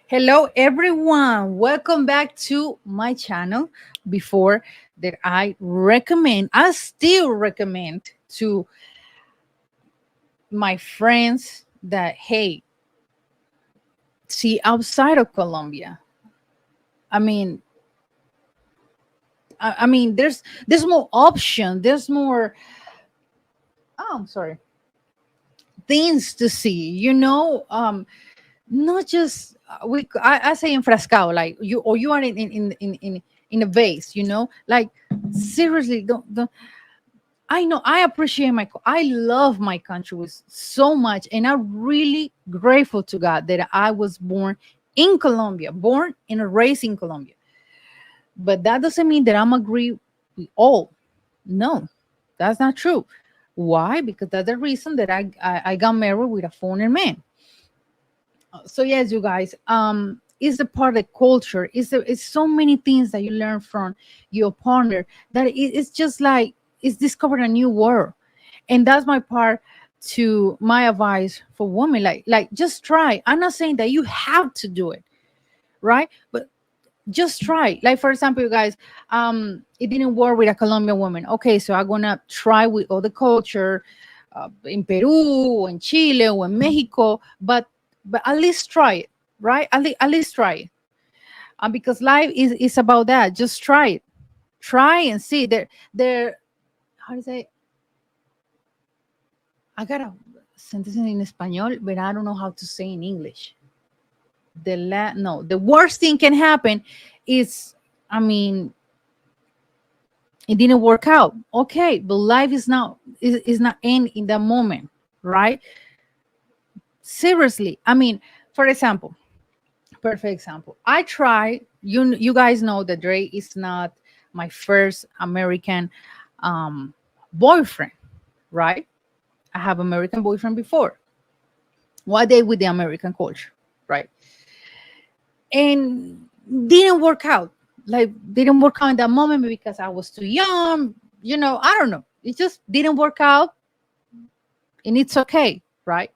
Hello, everyone. Welcome back to my channel. Before that, I still recommend to my friends that, hey, see outside of Colombia. I mean, I mean, there's more option. There's more. Oh, I'm sorry. Things to see. Not just I say enfrascado, like you are in a vase. Like seriously, don't. I know I appreciate I love my country with so much, and I'm really grateful to God that I was born in Colombia, born and raised in Colombia. But that doesn't mean that I'm agree with all. No, that's not true. Why? Because that's the reason that I got married with a foreign man. So yes, you guys, is a part of the culture. It's so many things that you learn from your partner that it's just like it's discovered a new world. And that's my part to my advice for women, like just try. I'm not saying that you have to do it, right? But just try. Like, for example, you guys, it didn't work with a Colombian woman. Okay, so I'm gonna try with other culture, in Peru or in Chile or in Mexico, but at least try it, right? At least try it. Because life is about that. Just try it. Try and see. There how do you say, I got a sentence in español, but I don't know how to say in English. No, the worst thing can happen is, I mean, it didn't work out. Okay, but life is not end in that moment, right? Seriously. I mean, for example, perfect example. I try. You guys know that Dre is not my first American um, boyfriend, right? I have American boyfriend before. One day with the American culture, right? And didn't work out. Like didn't work out in that moment because I was too young. I don't know. It just didn't work out, and it's okay, right?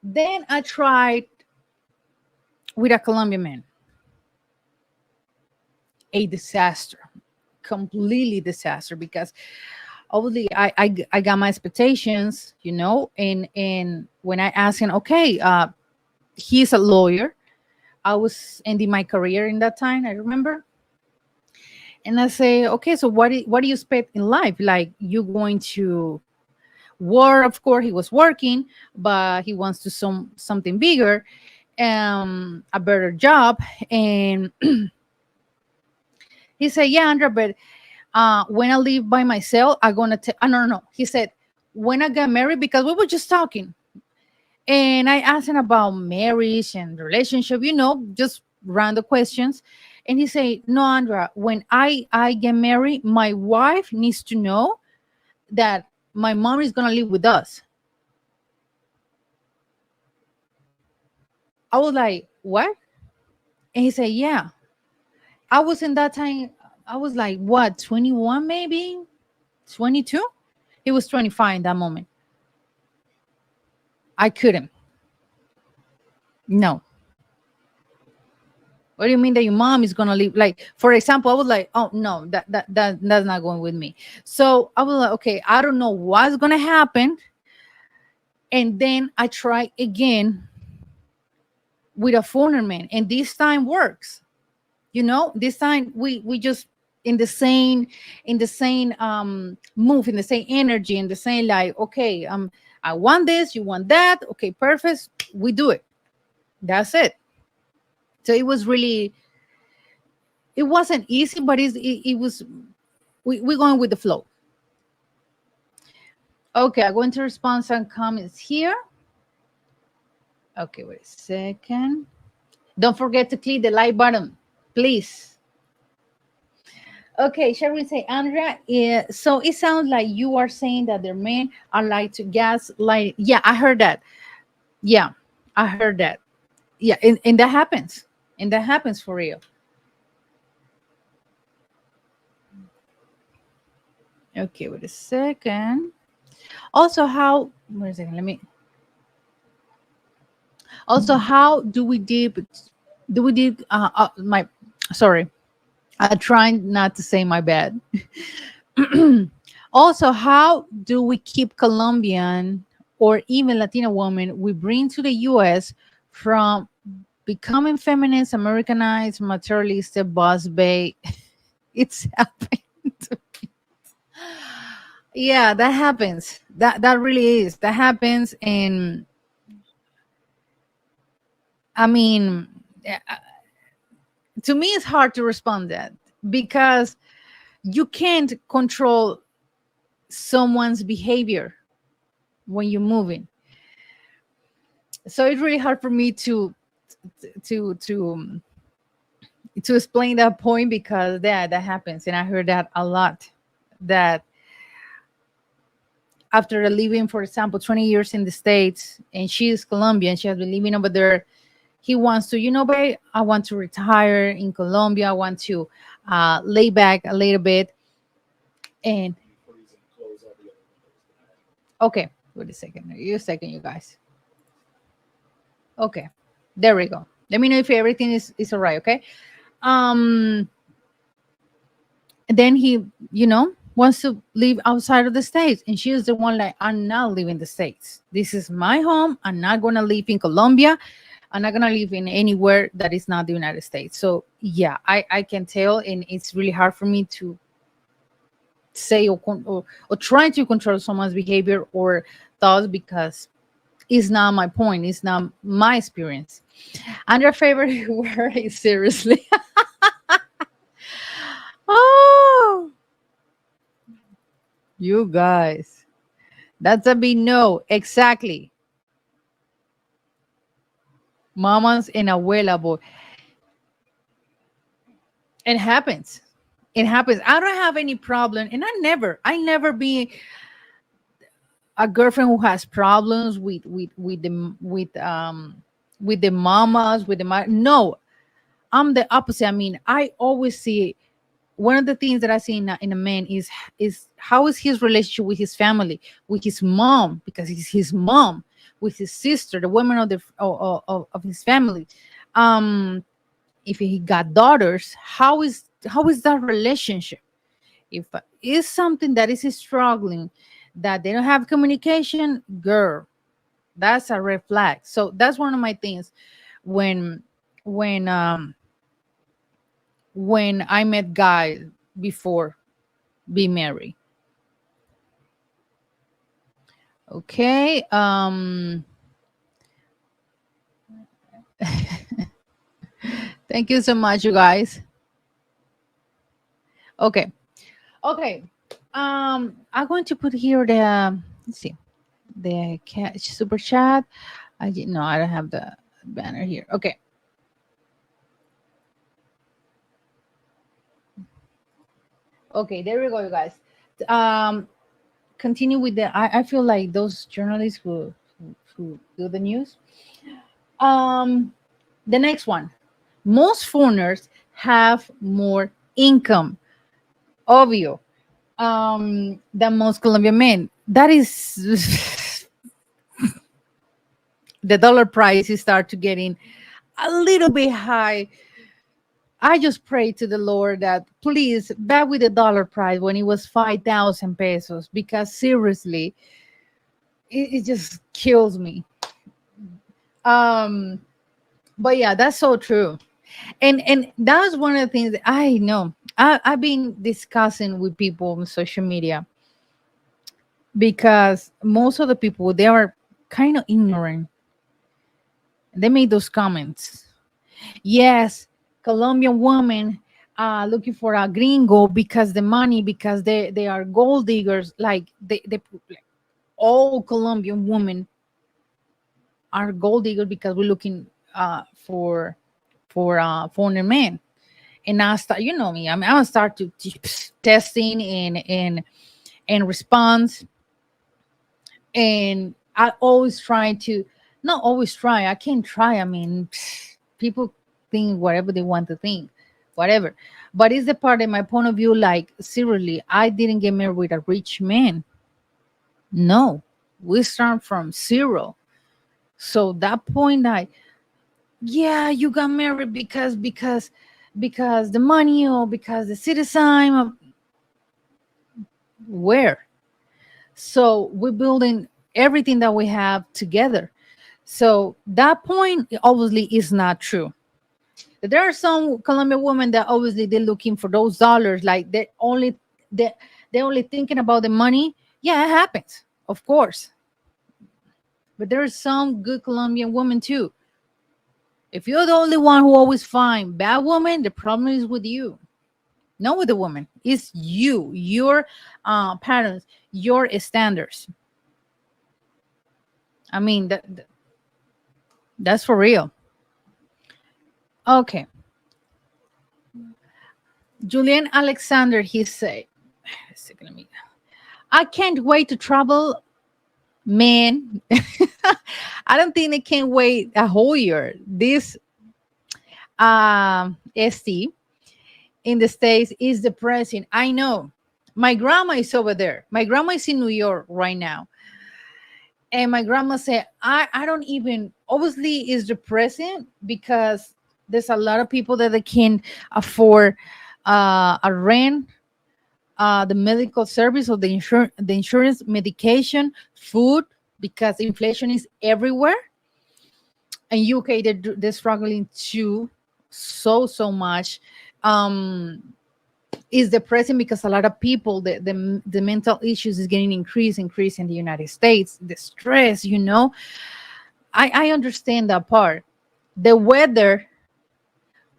Then I tried with a Colombian man. A disaster, completely disaster, because obviously I got my expectations, and when I asked him, okay, he's a lawyer. I was ending my career in that time, I remember. And I say, okay, so what do you expect in life? Like, you going to work? Of course, he was working, but he wants to something bigger, a better job. And he said, yeah, Andrea, but when I live by myself, I'm gonna tell. No, no, no. He said, when I got married, because we were just talking, and I asked him about marriage and relationship, just random questions. And he said, no, Andrea, when I get married, my wife needs to know that my mom is gonna live with us. I was like, what? And he said, yeah. I was in that time. I was like, what, 21 maybe, 22. He was 25 in that moment. I couldn't. No. What do you mean that your mom is gonna leave? Like, for example, I was like, oh no, that's not going with me. So I was like, okay, I don't know what's gonna happen. And then I try again with a foreigner man, and this time works. This time we just in the same move, in the same energy, in the same, like, okay, I want this, you want that, okay, perfect, we do it. That's it. So it wasn't easy, but it was, we're going with the flow. Okay, I'm going to respond some comments here. Okay, wait a second. Don't forget to click the like button, please. Okay, shall we say, Andrea? So it sounds like you are saying that the men are like to gaslight. Yeah, I heard that. Yeah, I heard that. Yeah, and that happens. And that happens for real. Okay, wait a second. Also, how? Wait a second. Let me. Also, how do we deep my sorry, I trying not to say my bad. Also, how do we keep Colombian or even Latina women we bring to the US from becoming feminist, Americanized, materialistic, boss bay? It's happened. Yeah, that happens. That really is. That happens. And I mean, to me it's hard to respond that because you can't control someone's behavior when you're moving. So it's really hard for me to to um, to explain that point because that happens, and I heard that a lot. That after living, for example, 20 years in the States, and she is Colombian, she has been living over there. He wants to, babe, I want to retire in Colombia. I want to lay back a little bit. And okay, wait a second. You second, you guys. Okay, there we go. Let me know if everything is all right. Okay. Um, then he, wants to live outside of the States, and she is the one like, I'm not leaving the States. This is my home. I'm not gonna live in Colombia. I'm not gonna live in anywhere that is not the United States. So yeah, I can tell, and it's really hard for me to say or try to control someone's behavior or thoughts because it's not my point. It's not my experience. And your favorite word is seriously. Oh, you guys. That's a big no. Exactly. Mamas and abuela boy. It happens. It happens. I don't have any problem, and I never be a girlfriend who has problems with the mamas no, I'm the opposite. I mean, I always see one of the things that I see in a man is how is his relationship with his family, with his mom, because he's his mom, with his sister, the women of the of his family. Um, if he got daughters, how is that relationship? If is something that is struggling, that they don't have communication, girl, that's a red flag. So that's one of my things when when um when I met guys before be married. Okay. Thank you so much, you guys. Okay. Okay. I'm going to put here the, let's see, the super chat. No, I don't have the banner here. Okay. Okay, there we go, you guys. Um, Continue with the. I feel like those journalists who do the news. Um, the next one. Most foreigners have more income, obvio, than most Colombian men. That is the dollar price is start to getting a little bit high. I just pray to the Lord that please back with the dollar price when it was 5,000 pesos, because seriously, it just kills me. Um, but yeah, that's so true. And that was one of the things that I know. I've been discussing with people on social media because most of the people they are kind of ignorant. They made those comments. Yes, Colombian women looking for a gringo because the money, because they are gold diggers. Like like, all Colombian women are gold diggers because we're looking for foreign men. And I start, you know me, I mean, I start to testing and response, and I always try to, not always try, I can't try. I mean, people think whatever they want to think, whatever. But it's the part in my point of view, like seriously, I didn't get married with a rich man. No, we start from zero. So that point, I yeah, you got married because the money or because the citizen of where. So we're building everything that we have together. So that point obviously is not true. There are some Colombian women that obviously they're looking for those dollars, like they they're only thinking about the money. Yeah, it happens, of course. But there are some good Colombian women too. If you're the only one who always find bad woman, the problem is with you, not with the woman. It's you, your patterns, your standards. I mean that's for real. Okay, Julian Alexander, he said, let me. I can't wait to travel, man. I don't think they can wait a whole year. This ST in the States is depressing. I know. My grandma is over there. My grandma is in New York right now. And my grandma said, I don't even, obviously, is depressing because there's a lot of people that they can't afford a rent, the medical service or the insurance, medication, food, because inflation is everywhere. And UK, they're struggling too, so much. Um, is depressing because a lot of people, the mental issues is getting increase in the United States. The stress, I understand that part. The weather,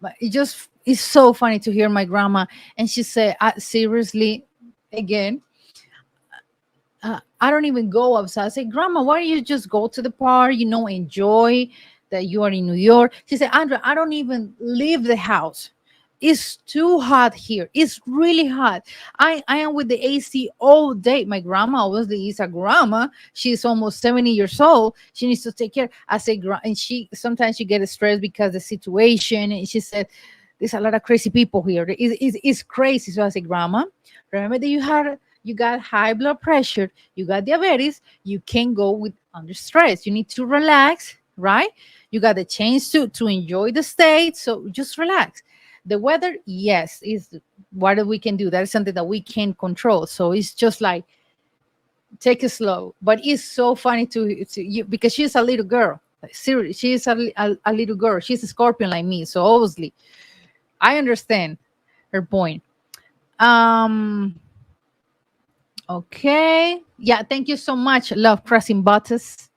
but it just is so funny to hear my grandma, and she said, seriously, again, I don't even go outside. I say, Grandma, why don't you just go to the park, enjoy that you are in New York? She said, Andrea, I don't even leave the house. It's too hot here. It's really hot. I am with the AC all day. My grandma obviously is a grandma. She's almost 70 years old. She needs to take care. I say, and she sometimes she gets stressed because the situation. And she said, there's a lot of crazy people here. It's crazy. So I say, Grandma, remember that you got high blood pressure, you got diabetes, you can't go with under stress. You need to relax, right? You got the chance to enjoy the state, so just relax. The weather, yes, is what we can do. That is something that we can control. So it's just like take it slow. But it's so funny to you because she's a little girl. Like, seriously, she's a little girl. She's a scorpion like me. So obviously, I understand her point. Um, Okay. Yeah, thank you so much. Love crossing buttons.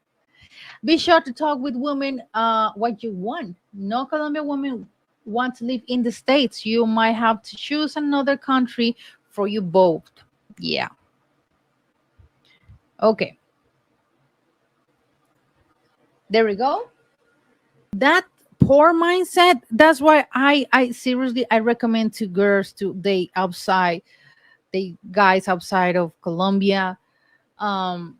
Be sure to talk with women what you want. No Colombian women want to live in the States. You might have to choose another country for you both. Yeah. Okay. There we go. That poor mindset, that's why I seriously I recommend to girls to date outside, they guys outside of Colombia. Um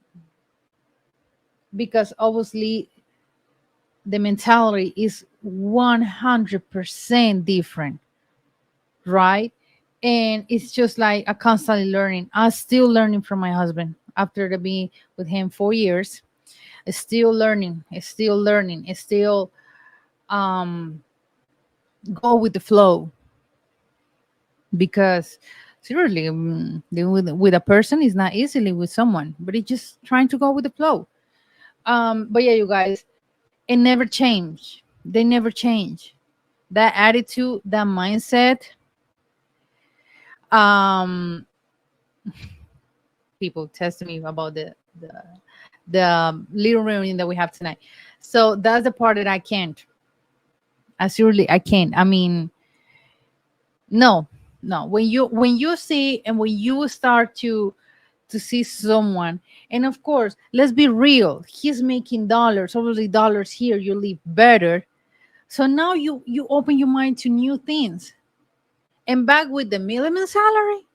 because obviously the mentality is 100% different, right? And it's just like a constantly learning. I'm still learning from my husband after to be with him 4 years. It's still learning. It's still learning. It's still um go with the flow because seriously, dealing with a person is not easily with someone, but it's just trying to go with the flow. But yeah, you guys, it never change. They never change. That attitude, that mindset. Um, people testing me about the little reunion that we have tonight. So that's the part that I can't. Absolutely, I can't. I mean, no, no. When you see and when you start to see someone, and of course, let's be real. He's making dollars, obviously dollars here. You live better. So now you open your mind to new things. And back with the minimum salary,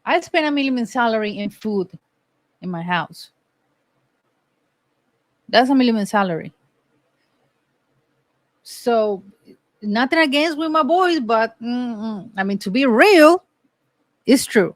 I spend a minimum salary in food in my house. That's a minimum salary. So nothing against with my boys, but I mean to be real, it's true.